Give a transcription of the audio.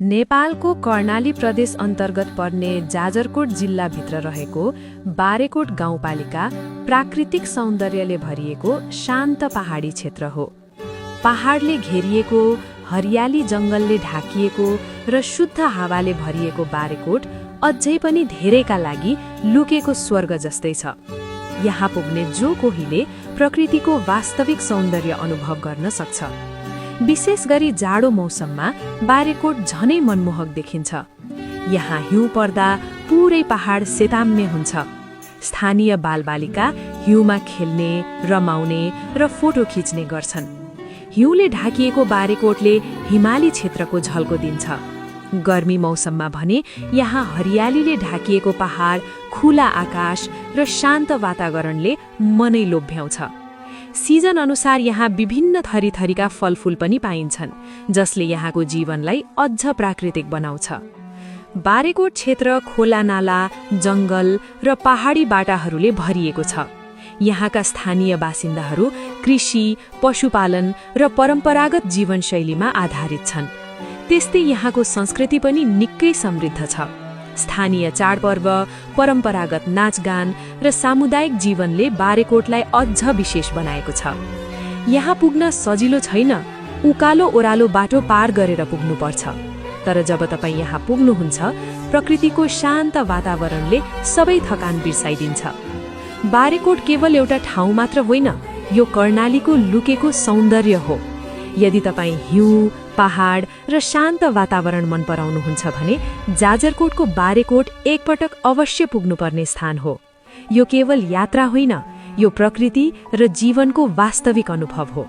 नेपालको कर्णाली प्रदेश अन्तर्गत पर्ने जाजरकोट जिल्लाभित्र रहेको बारेकोट गाउँपालिका प्राकृतिक सौन्दर्यले भरिएको शान्त पहाडी क्षेत्र हो। पहाडले घेरिएको, हरियाली जङ्गलले ढाकिएको र शुद्ध हावाले भरिएको बारेकोट अझै पनि धेरैका लागि लुकेको स्वर्ग जस्तै छ। यहाँ पुग्ने जो कोहीले प्रकृतिको वास्तविक सौन्दर्य अनुभव गर्न सक्छ। विशेष गरी जाडो मौसममा बारेकोट झनै मनमोहक देखिन्छ। यहाँ हिउँ पर्दा पुरै पहाड सेताम्य हुन्छ। स्थानीय बालबालिका हिउँमा खेल्ने, रमाउने र फोटो खिच्ने गर्छन्। हिउँले ढाकिएको बारेकोटले हिमाली क्षेत्रको झल्को दिन्छ। गर्मी मौसममा भने यहाँ हरियालीले ढाकिएको पहाड, खुला आकाश र शान्त वातावरणले मनै लोभ्याउँछ। सिजन अनुसार यहाँ विभिन्न थरीथरीका फलफूल पनि पाइन्छन्, जसले यहाँको जीवनलाई अझ प्राकृतिक बनाउँछ। बारेकोट क्षेत्र खोला नाला, जङ्गल र पहाडी बाटाहरूले भरिएको छ। यहाँका स्थानीय बासिन्दाहरू कृषि, पशुपालन र परम्परागत जीवनशैलीमा आधारित छन्। त्यस्तै यहाँको संस्कृति पनि निकै समृद्ध छ। स्थानीय चाडपर्व, परम्परागत नाचगान र सामुदायिक जीवनले बारेकोटलाई अझ विशेष बनाएको छ। यहाँ पुग्न सजिलो छैन, उकालो ओह्रालो बाटो पार गरेर पुग्नुपर्छ। तर जब तपाईँ यहाँ पुग्नुहुन्छ, प्रकृतिको शान्त वातावरणले सबै थकान बिर्साइदिन्छ। बारेकोट केवल एउटा ठाउँ मात्र होइन, यो कर्णालीको लुकेको सौन्दर्य हो। यदि तपाईँ हिउँ, पहाड र शान्त वातावरण मन पराउनुहुन्छ भने जाजरकोटको बारेकोट एकपटक अवश्य पुग्नुपर्ने स्थान हो। यो केवल यात्रा होइन, यो प्रकृति र जीवनको वास्तविक अनुभव हो।